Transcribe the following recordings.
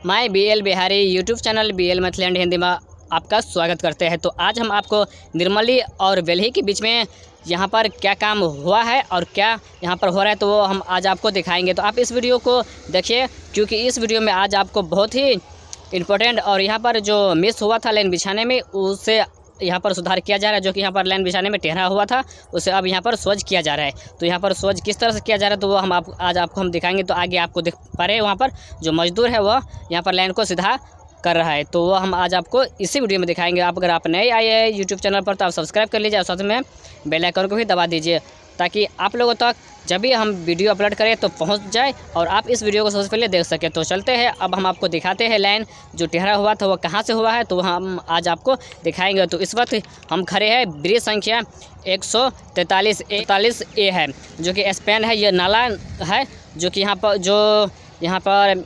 My BL Bihari YouTube channel BL Maithiland Hindi में आपका स्वागत करते हैं। तो आज हम आपको निर्मली और वेल्ही के बीच में यहाँ पर क्या काम हुआ है और क्या यहाँ पर हो रहा है तो वो हम आज आपको दिखाएंगे। तो आप इस वीडियो को देखिए, क्योंकि इस वीडियो में आज आपको बहुत ही इम्पोर्टेंट और यहाँ पर जो मिस हुआ था लाइन बिछाने में, उससे यहाँ पर सुधार किया जा रहा है। जो कि यहाँ पर लाइन बिछाने में टेढ़ा हुआ था, उसे अब यहाँ पर सोज किया जा रहा है। तो यहाँ पर सोज किस तरह से किया जा रहा है तो वो हम आज आपको हम दिखाएंगे। तो आगे आपको देख पा रहे हैं, वहाँ पर जो मजदूर है वह यहाँ पर लाइन को सीधा कर रहा है। तो वो हम आज आपको इसी वीडियो में दिखाएंगे। अगर आप नए आए हैं यूट्यूब चैनल पर तो आप सब्सक्राइब कर लीजिए और साथ में बेल आइकन को भी दबा दीजिए, ताकि आप लोगों तक जब भी हम वीडियो अपलोड करें तो पहुंच जाए और आप इस वीडियो को सबसे पहले देख सकें। तो चलते हैं, अब हम आपको दिखाते हैं लाइन जो टेढ़ा हुआ था वो कहां से हुआ है, तो हम आज आपको दिखाएंगे। तो इस वक्त हम खड़े हैं ब्रिज संख्या 143A है, जो कि स्पेन है। ये नाला है जो कि यहाँ पर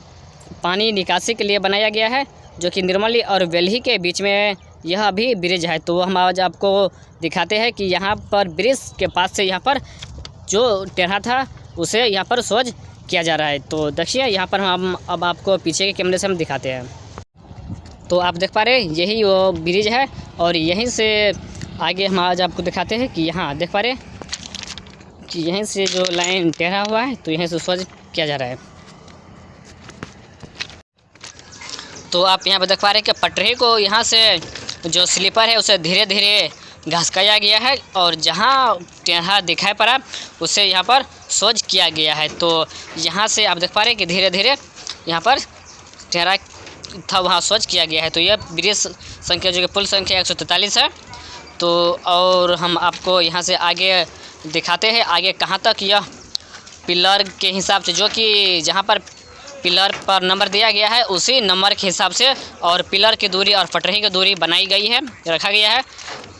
पानी निकासी के लिए बनाया गया है, जो कि निर्मली और वेल्ही के बीच में यह भी ब्रिज है। तो हम आज आपको दिखाते हैं कि यहाँ पर ब्रिज के पास से यहाँ पर जो टेढ़ा था उसे यहाँ पर सोज किया जा रहा है। तो देखिए, यहाँ पर हम अब आपको पीछे के कैमरे से हम दिखाते हैं। तो आप देख पा रहे हैं, यही वो ब्रिज है और यहीं से आगे हम आज आपको दिखाते हैं कि यहाँ देख पा रहे हैं कि यहीं से जो लाइन टेढ़ा हुआ है तो यहीं से सोज किया जा रहा है। तो आप यहाँ पर देख पा रहे हैं कि पटरी को यहाँ से जो स्लीपर है उसे धीरे धीरे घसकाया गया है और जहाँ टेढ़ा दिखाई पड़ा उसे यहाँ पर सोज किया गया है। तो यहाँ से आप देख पा रहे हैं कि धीरे धीरे यहाँ पर टेढ़ा था वहाँ सोज किया गया है। तो यह ब्रिज संख्या जो कि पुल संख्या 143 है। तो और हम आपको यहाँ से आगे दिखाते हैं आगे कहाँ तक यह पिलर के हिसाब से, जो कि जहाँ पर पिलर पर नंबर दिया गया है उसी नंबर के हिसाब से और पिलर की दूरी और पटरी की दूरी बनाई गई है, रखा गया है।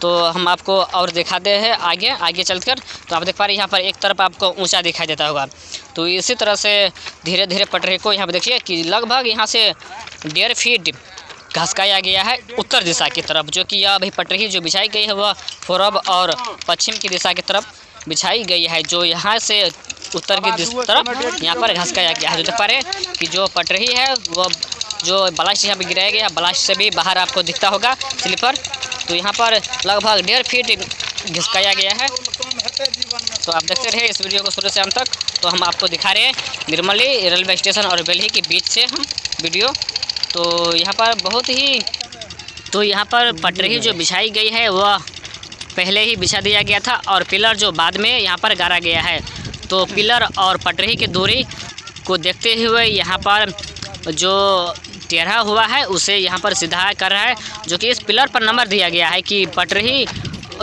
तो हम आपको और दिखाते हैं आगे चलकर। तो आप देख पा रहे हैं यहाँ पर एक तरफ आपको ऊंचा दिखाई देता होगा। तो इसी तरह से धीरे धीरे पटरी को यहाँ पर देखिए कि लगभग यहाँ से 1.5 फीट घसकाया गया है उत्तर दिशा की तरफ, जो कि यह अभी पटरी जो बिछाई गई है वह पूर्व और पश्चिम की दिशा की तरफ बिछाई गई है, जो यहाँ से उत्तर की तरफ यहाँ पर घसकाया गया है। तो देख पा रहे हैं कि जो पटरी है वो जो ब्लास्ट यहाँ पे गिराया गया है, ब्लास्ट से भी बाहर आपको दिखता होगा स्लीपर। तो यहाँ पर लगभग 1.5 फीट घिसकाया गया है। तो आप देखते रहे इस वीडियो को शुरू से अंत तक। तो हम आपको दिखा रहे हैं निर्मली रेलवे स्टेशन और वेल्ही के बीच से हम वीडियो। तो यहाँ पर पटरी जो बिछाई गई है वह पहले ही बिछा दिया गया था और पिलर जो बाद में यहाँ पर गाड़ा गया है। तो पिलर और पटरी की दूरी को देखते हुए यहाँ पर जो टेढ़ा हुआ है उसे यहाँ पर सीधा कर रहा है, जो कि इस पिलर पर नंबर दिया गया है कि पटरी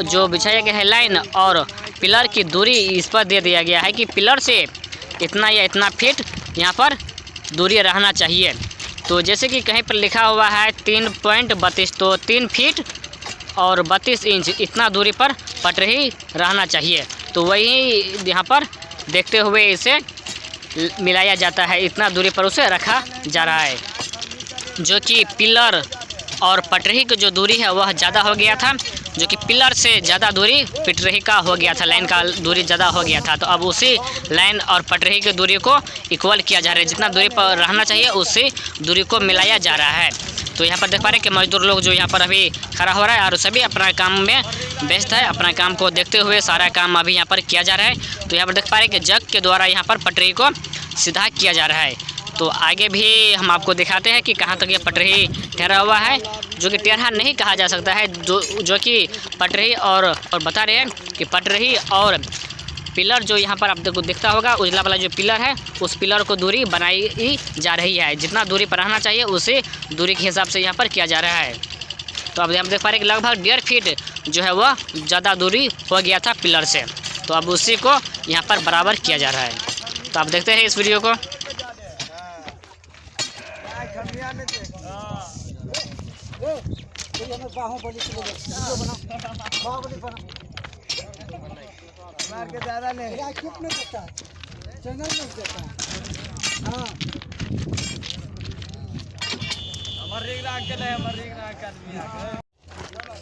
जो बिछाया गया है लाइन और पिलर की दूरी इस पर दे दिया गया है कि पिलर से इतना या इतना फीट यहाँ पर दूरी रहना चाहिए। तो जैसे कि कहीं पर लिखा हुआ है 3.32, तो 3 फीट और 32 इंच इतना दूरी पर पटरी रहना चाहिए। तो वही यहाँ पर देखते हुए इसे मिलाया जाता है, इतना दूरी पर उसे रखा जा रहा है, जो कि पिलर और पटरी की जो दूरी है वह ज़्यादा हो गया था, जो कि पिलर से ज़्यादा दूरी पटरी का हो गया था, लाइन का दूरी ज़्यादा हो गया था। तो अब उसी लाइन और पटरी की दूरी को इक्वल किया जा रहा है, जितना दूरी पर रहना चाहिए उसी दूरी को मिलाया जा रहा है। तो यहाँ पर देख पा रहे हैं कि मजदूर लोग जो यहाँ पर अभी खड़ा हो रहा है और सभी अपना काम में व्यस्त है, अपना काम को देखते हुए सारा काम अभी यहाँ पर किया जा रहा है। तो यहाँ पर देख पा रहे हैं कि जग के द्वारा यहाँ पर पटरी को सीधा किया जा रहा है। तो आगे भी हम आपको दिखाते हैं कि कहाँ तक ये पटरी टेढ़ा हुआ है, जो कि टेढ़ा नहीं कहा जा सकता है, जो कि पटरी और बता रहे हैं कि पटरी और पिलर जो यहाँ पर आपको दिखता होगा उजला वाला जो पिलर है उस पिलर को दूरी बनाई जा रही है, जितना दूरी पर रहना चाहिए उसी दूरी के हिसाब से यहाँ पर किया जा रहा है। तो अब हम देख पा रहे हैं कि लगभग 1.5 फीट जो है वह ज़्यादा दूरी हो गया था पिलर से, तो अब उसी को यहाँ पर बराबर किया जा रहा है। तो आप देखते हैं इस वीडियो को। मार के ज़्यादा ले क्लिप में देता है, चैनल में देता है। हाँ हमारे रिंग राग के ले, हमारे रिंग राग कर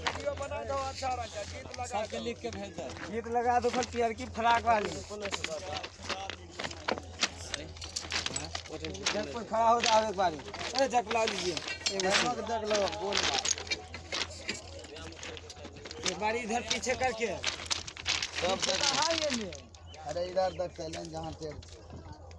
वीडियो बना दो अच्छा रंग का गीत लगा के लिख के भेज दो, गीत लगा दो फिर पियर की फ्राक वाली। जग पर खड़ा हो जाओ एक बार। अरे जग ला लीजिए जग लो बोल एक बार इधर पीछे करके सब अरे इधर तक चलें जहाँ टेढ़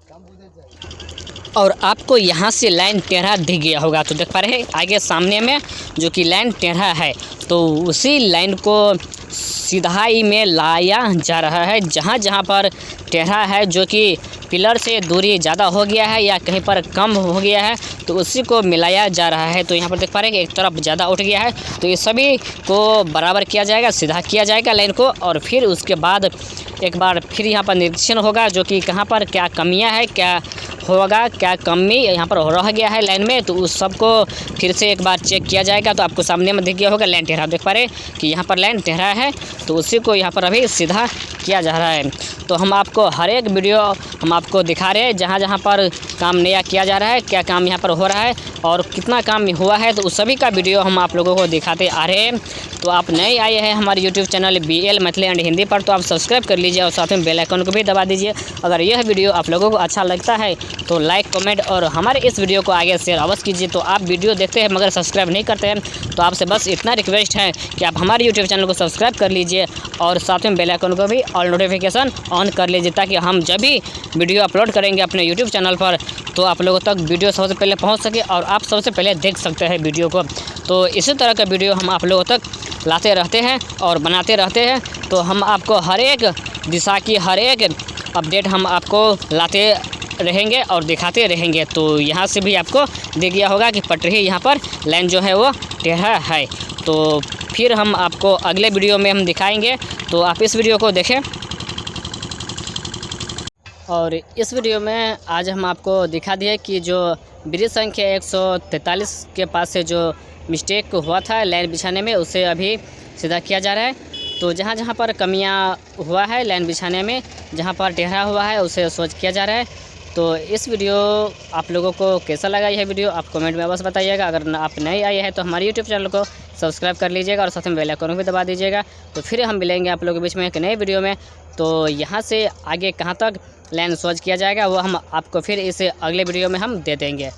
कम बुझे चाहिए। और आपको यहाँ से लाइन टेढ़ा दिख गया होगा, तो देख पा रहे हैं आगे सामने में जो कि लाइन टेढ़ा है, तो उसी लाइन को सीधाई में लाया जा रहा है। जहाँ जहाँ पर टेढ़ा है, जो कि पिलर से दूरी ज़्यादा हो गया है या कहीं पर कम हो गया है, तो उसी को मिलाया जा रहा है। तो यहाँ पर देख पा रहे हैं कि एक तरफ ज़्यादा उठ गया है, तो ये सभी को बराबर किया जाएगा, सीधा किया जाएगा लाइन को। और फिर उसके बाद एक बार फिर यहाँ पर निरीक्षण होगा, जो कि कहाँ पर क्या कमियाँ है, क्या होगा, क्या कमी यहाँ पर रह गया है लाइन में, तो उस सब को फिर से एक बार चेक किया जाएगा। तो आपको सामने में दिख गया होगा लाइन टेढ़ा, देख पा रहे हैं कि यहाँ पर लाइन टेढ़ा है, तो उसी को यहाँ पर अभी सीधा किया जा रहा है। तो हम आपको हर एक वीडियो हम आपको दिखा रहे हैं, जहाँ जहाँ पर काम नया किया जा रहा है, क्या काम यहाँ पर हो रहा है और कितना काम हुआ है, तो उस सभी का वीडियो हम आप लोगों को दिखाते आ रहे हैं। तो आप नए आए हैं हमारे YouTube channel BL Maithili and Hindi पर, तो आप सब्सक्राइब कर लीजिए और साथ में बेल आइकन को भी दबा दीजिए। अगर यह वीडियो आप लोगों को अच्छा लगता है तो लाइक, कमेंट और हमारे इस वीडियो को आगे शेयर अवश्य कीजिए। तो आप वीडियो देखते हैं मगर सब्सक्राइब नहीं करते हैं, तो आपसे बस इतना रिक्वेस्ट है कि आप हमारे यूट्यूब चैनल को सब्सक्राइब कर लीजिए और साथ में बेल आइकन को भी ऑल नोटिफिकेशन ऑन कर लीजिए, ताकि हम जब भी वीडियो अपलोड करेंगे अपने यूट्यूब चैनल पर तो आप लोगों तक वीडियो सबसे पहले पहुंच सके और आप सबसे पहले देख सकते हैं वीडियो को। तो इसी तरह का वीडियो हम आप लोगों तक लाते रहते हैं और बनाते रहते हैं। तो हम आपको हर एक दिशा की हर एक अपडेट हम आपको लाते रहेंगे और दिखाते रहेंगे। तो यहाँ से भी आपको दिख गया होगा कि पटरी यहाँ पर लाइन जो है वो टेढ़ा है। तो फिर हम आपको अगले वीडियो में हम दिखाएंगे, तो आप इस वीडियो को देखें। और इस वीडियो में आज हम आपको दिखा दिए कि जो ब्रिज संख्या 143 के पास से जो मिस्टेक हुआ था लाइन बिछाने में, उसे अभी सीधा किया जा रहा है। तो जहाँ जहाँ पर कमियाँ हुआ है लाइन बिछाने में, जहाँ पर टेढ़ा हुआ है, उसे सोच किया जा रहा है। तो इस वीडियो आप लोगों को कैसा लगा यह वीडियो, आप कमेंट में बस बताइएगा। अगर आप नए आए हैं तो हमारे यूट्यूब चैनल को सब्सक्राइब कर लीजिएगा और साथ में बेल आइकन भी दबा दीजिएगा। तो फिर हम मिलेंगे आप लोगों के बीच में एक नए वीडियो में। तो यहाँ से आगे कहाँ तक लाइन सोच किया जाएगा वो हम आपको फिर इस अगले वीडियो में हम दे देंगे।